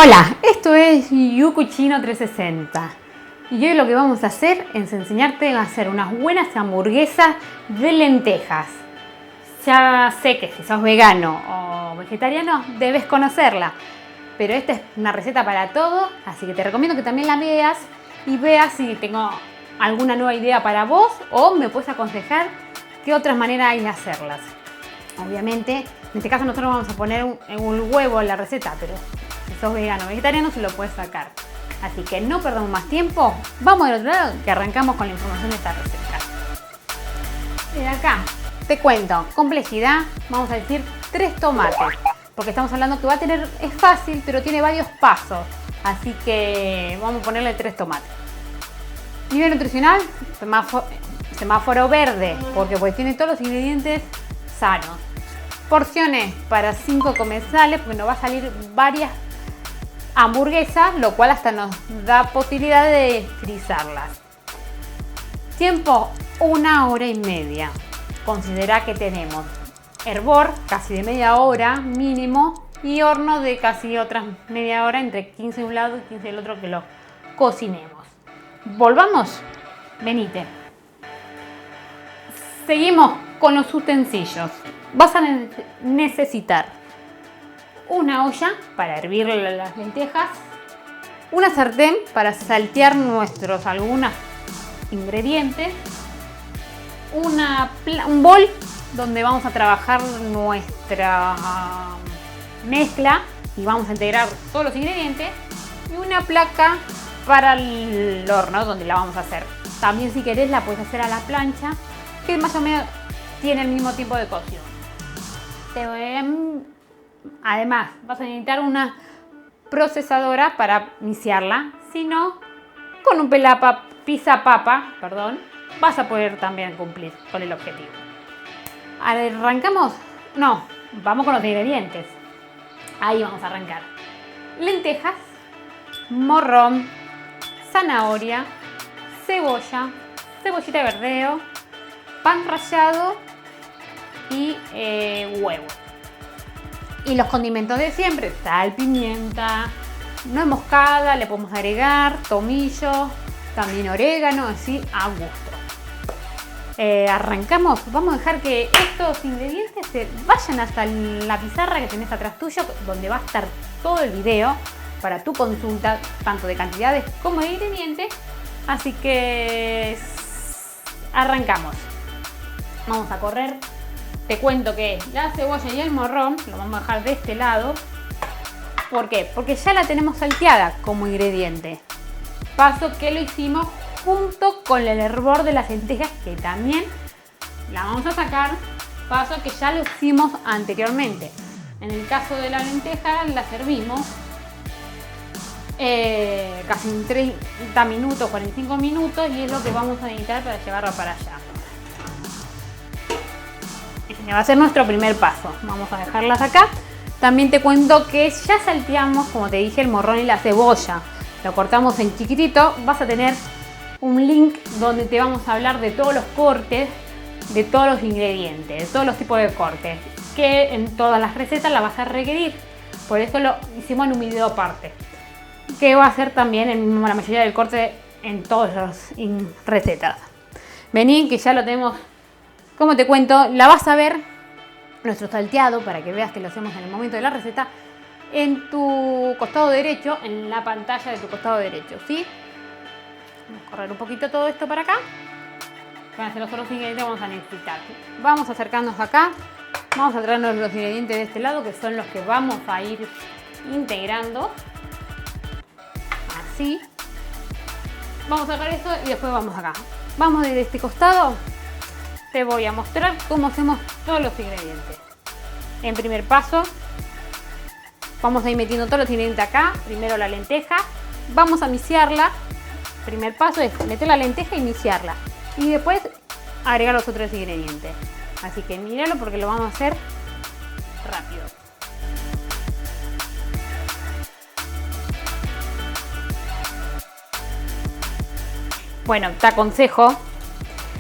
Hola, esto es Yucuchino 360 y hoy lo que vamos a hacer es enseñarte a hacer unas buenas hamburguesas de lentejas. Ya sé que si sos vegano o vegetariano debes conocerla, pero esta es una receta para todo, así que te recomiendo que también la veas y veas si tengo alguna nueva idea para vos o me puedes aconsejar qué otras maneras hay de hacerlas. Obviamente, en este caso nosotros vamos a poner un huevo en la receta, pero si sos vegano o vegetariano se lo puedes sacar. Así que no perdamos más tiempo, vamos del otro lado que arrancamos con la información de esta receta. De acá te cuento, complejidad, vamos a decir 3 tomates, porque estamos hablando que va a tener, es fácil, pero tiene varios pasos, así que vamos a ponerle 3 tomates. Nivel nutricional, semáforo verde, porque pues tiene todos los ingredientes sanos. Porciones para 5 comensales, porque nos va a salir varias hamburguesas, lo cual hasta nos da posibilidad de frizarlas. Tiempo, 1 hora y media. Considera que tenemos hervor casi de media hora mínimo y horno de casi otras media hora, entre 15 de un lado y 15 del otro, que lo cocinemos. Volvamos, venite. Seguimos con los utensilios. Vas a necesitar una olla para hervir las lentejas, una sartén para saltear algunos ingredientes, un bol donde vamos a trabajar nuestra mezcla y vamos a integrar todos los ingredientes, y una placa para el horno donde la vamos a hacer. También, si querés, la puedes hacer a la plancha, que más o menos tiene el mismo tiempo de cocción. Además, vas a necesitar una procesadora para iniciarla, si no, con un pizza-papa, vas a poder también cumplir con el objetivo. ¿Arrancamos? No, vamos con los ingredientes. Ahí vamos a arrancar. Lentejas, morrón, zanahoria, cebolla, cebollita de verdeo, pan rallado y huevo. Y los condimentos de siempre: sal, pimienta, nuez moscada, le podemos agregar tomillo, también orégano, así a gusto. Arrancamos, vamos a dejar que estos ingredientes se vayan hasta la pizarra que tenés atrás tuyo, donde va a estar todo el video para tu consulta, tanto de cantidades como de ingredientes. Así que arrancamos. Vamos a correr. Te cuento que la cebolla y el morrón lo vamos a dejar de este lado. ¿Por qué? Porque ya la tenemos salteada como ingrediente. Paso que lo hicimos junto con el hervor de las lentejas, que también la vamos a sacar. Paso que ya lo hicimos anteriormente. En el caso de la lenteja la servimos casi en 30 minutos, 45 minutos, y es lo que vamos a necesitar para llevarla para allá. Va a ser nuestro primer paso. Vamos a dejarlas acá. También te cuento que ya salteamos, como te dije, el morrón y la cebolla. Lo cortamos en chiquitito. Vas a tener un link donde te vamos a hablar de todos los cortes, de todos los ingredientes, de todos los tipos de cortes, que en todas las recetas la vas a requerir. Por eso lo hicimos en un video aparte, que va a ser también la mayoría del corte en todas las recetas. Vení, que ya lo tenemos. Como te cuento, la vas a ver, nuestro salteado, para que veas que lo hacemos en el momento de la receta, en tu costado derecho, en la pantalla de tu costado derecho, ¿sí? Vamos a correr un poquito todo esto para acá. Van a ser los otros ingredientes que vamos a necesitar. Vamos a acercarnos acá, vamos a traernos los ingredientes de este lado, que son los que vamos a ir integrando. Así. Vamos a sacar eso y después vamos acá. Vamos de este costado. Te voy a mostrar cómo hacemos todos los ingredientes. En primer paso, vamos a ir metiendo todos los ingredientes acá. Primero la lenteja, vamos a mixearla. Primer paso es meter la lenteja y mixearla, y después agregar los otros ingredientes. Así que míralo, porque lo vamos a hacer rápido. Bueno, te aconsejo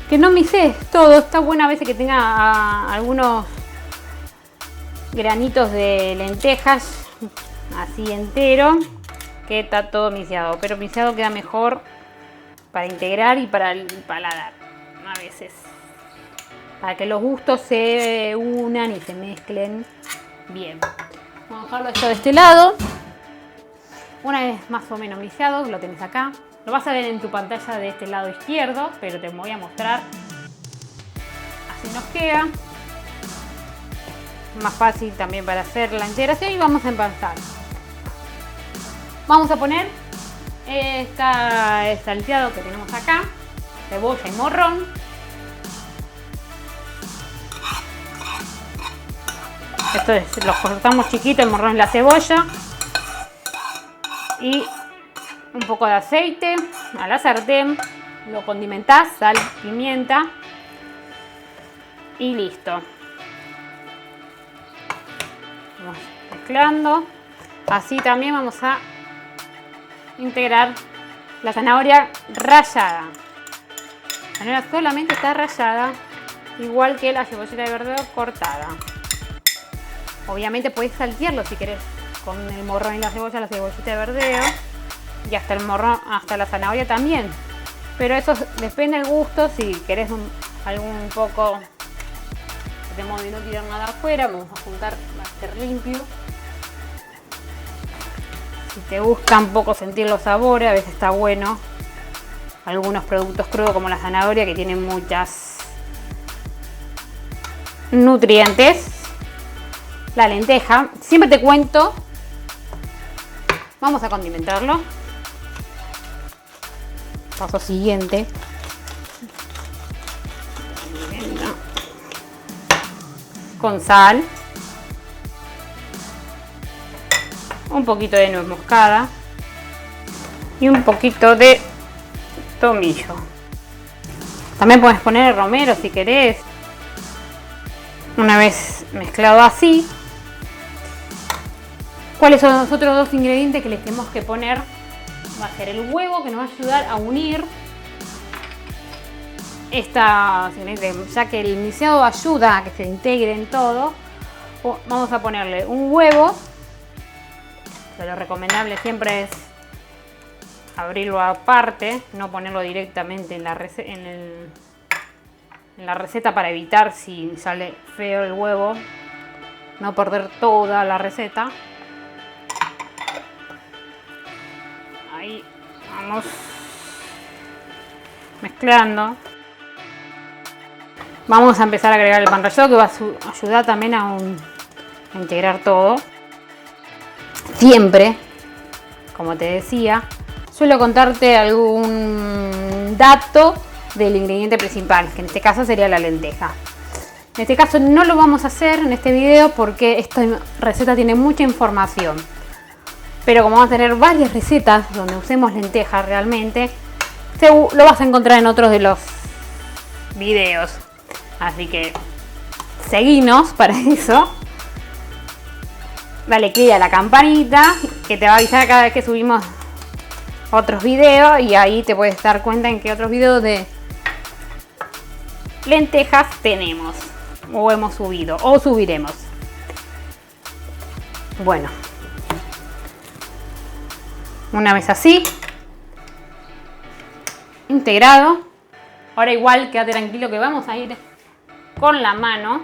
que no mixes todo. Está bueno a veces que tenga algunos granitos de lentejas así entero, que está todo mixeado, pero mixeado queda mejor para integrar y para el paladar a veces, para que los gustos se unan y se mezclen bien. Vamos a dejarlo esto de este lado. Una vez más o menos mixeado, lo tenés acá. Lo vas a ver en tu pantalla de este lado izquierdo, pero te voy a mostrar. Así nos queda. Más fácil también para hacer la integración y vamos a empezar. Vamos a poner este salteado que tenemos acá, cebolla y morrón. Esto es, lo cortamos chiquito, el morrón y la cebolla. Y un poco de aceite a la sartén. Lo condimentás, sal, pimienta. Y listo. Vamos mezclando. Así también vamos a integrar la zanahoria rallada. La zanahoria solamente está rallada, igual que la cebollita de verdeo cortada. Obviamente podés saltearlo si querés con el morrón y la cebollita de verdeo y hasta el morrón, hasta la zanahoria también. Pero eso depende del gusto. Si querés algún poco de modo de no tirar nada afuera, vamos a juntar, va a ser limpio. Si te gusta un poco sentir los sabores, a veces está bueno algunos productos crudos como la zanahoria, que tienen muchas nutrientes. La lenteja, siempre te cuento, vamos a condimentarlo. Paso siguiente. Con sal. Un poquito de nuez moscada. Y un poquito de tomillo. También puedes poner romero si querés. Una vez mezclado así, ¿cuáles son los otros dos ingredientes que les tenemos que poner? Va a ser el huevo, que nos va a ayudar a unir ya que el mixeado ayuda a que se integre en todo. Vamos a ponerle un huevo. Lo recomendable siempre es abrirlo aparte, no ponerlo directamente en la receta para evitar, si sale feo el huevo, no perder toda la receta. Ahí vamos mezclando. Vamos a empezar a agregar el pan rallado, que va a ayudar también a integrar todo. Siempre, como te decía, suelo contarte algún dato del ingrediente principal, que en este caso sería la lenteja. En este caso no lo vamos a hacer en este video porque esta receta tiene mucha información. Pero como vamos a tener varias recetas donde usemos lentejas realmente, lo vas a encontrar en otros de los videos. Así que seguinos para eso. Dale click a la campanita que te va a avisar cada vez que subimos otros videos, y ahí te puedes dar cuenta en qué otros videos de lentejas tenemos o hemos subido o subiremos. Bueno, una vez así integrado, ahora igual quédate tranquilo que vamos a ir con la mano,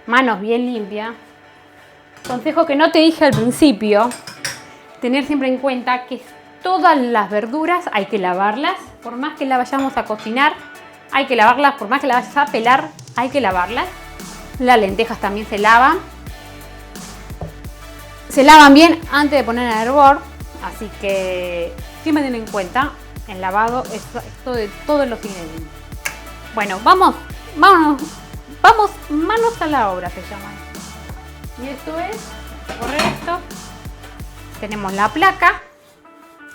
manos bien limpias. Consejo que no te dije al principio, tener siempre en cuenta que todas las verduras hay que lavarlas, por más que las vayamos a cocinar, hay que lavarlas, por más que las vayas a pelar, hay que lavarlas. Las lentejas también se lavan bien antes de poner en hervor, así que siempre ten en cuenta el lavado esto de todos los ingredientes. Bueno, vamos, manos a la obra se llama. Y esto es correcto. Tenemos la placa.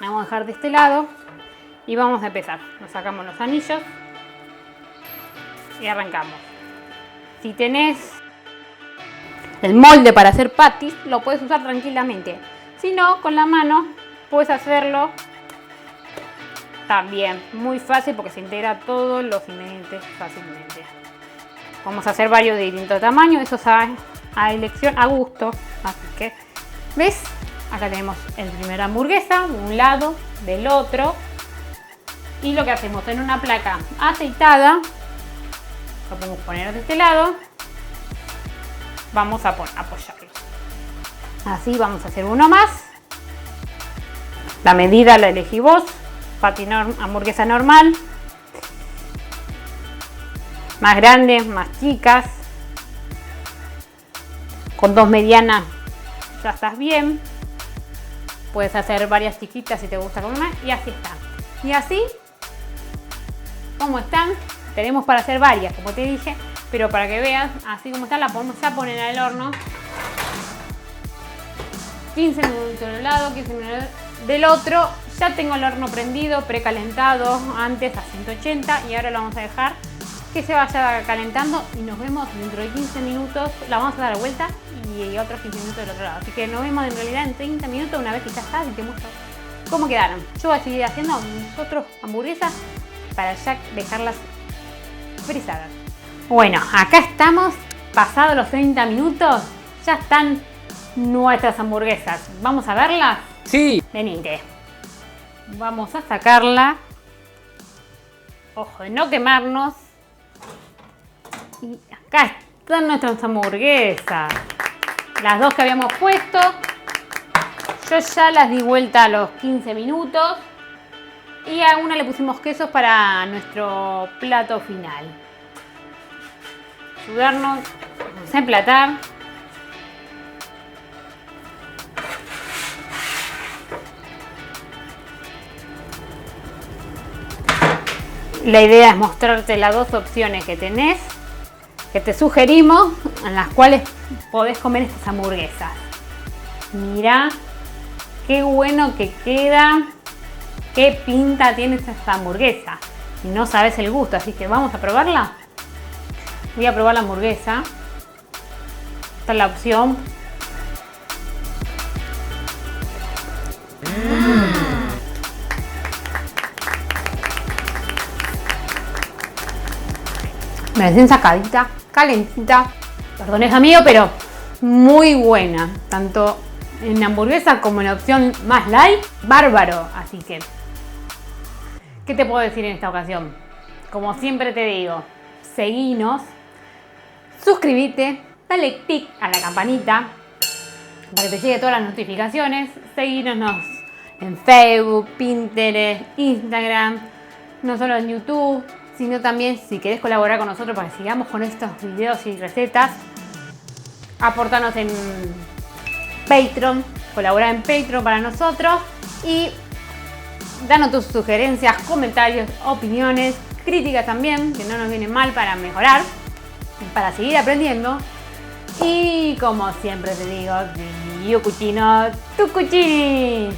La vamos a dejar de este lado y vamos a empezar. Nos sacamos los anillos y arrancamos. Si tenés el molde para hacer patties, lo puedes usar tranquilamente. Si no, con la mano puedes hacerlo también. Muy fácil porque se integra todos los ingredientes fácilmente. Vamos a hacer varios de distintos tamaños. Eso a elección, a gusto. Así que, ¿ves? Acá tenemos el primer hamburguesa, de un lado, del otro. Y lo que hacemos en una placa aceitada, lo podemos poner de este lado, vamos a apoyarlo. Así vamos a hacer uno más. La medida la elegí vos, hamburguesa normal. Más grandes, más chicas. Con 2 medianas ya estás bien. Puedes hacer varias chiquitas si te gusta comer más. Y así está. Y así, como están, tenemos para hacer varias, como te dije. Pero para que veas, así como está, la podemos ya poner al horno. 15 minutos de un lado, 15 minutos del otro. Ya tengo el horno prendido, precalentado antes a 180 y ahora lo vamos a dejar que se vaya calentando y nos vemos dentro de 15 minutos. La vamos a dar la vuelta y otros 15 minutos del otro lado. Así que nos vemos en realidad en 30 minutos una vez que ya está y te muestro cómo quedaron. Yo voy a seguir haciendo nosotros hamburguesas para ya dejarlas frisadas. Bueno, acá estamos, pasados los 30 minutos, ya están nuestras hamburguesas. ¿Vamos a verlas? Sí. Venite. Vamos a sacarla. Ojo de no quemarnos. Y acá están nuestras hamburguesas. Las dos que habíamos puesto. Yo ya las di vuelta a los 15 minutos. Y a una le pusimos quesos para nuestro plato final. Ayudarnos. Vamos a emplatar. La idea es mostrarte las dos opciones que tenés, que te sugerimos, en las cuales podés comer estas hamburguesas. Mira qué bueno que queda, qué pinta tiene esta hamburguesa. Y no sabes el gusto, así que vamos a probarla. Voy a probar la hamburguesa. Esta es la opción. Recién sacadita, calentita. Perdón, es amigo, pero muy buena. Tanto en hamburguesa como en la opción más light. Bárbaro. Así que, ¿qué te puedo decir en esta ocasión? Como siempre te digo, seguinos, suscríbete, dale click a la campanita para que te llegue todas las notificaciones. Seguinos en Facebook, Pinterest, Instagram, no solo en YouTube, sino también si querés colaborar con nosotros para que sigamos con estos videos y recetas, aportanos en Patreon, colaborar en Patreon para nosotros y danos tus sugerencias, comentarios, opiniones, críticas también, que no nos vienen mal para mejorar, para seguir aprendiendo. Y como siempre te digo, io cucino, tu cucini.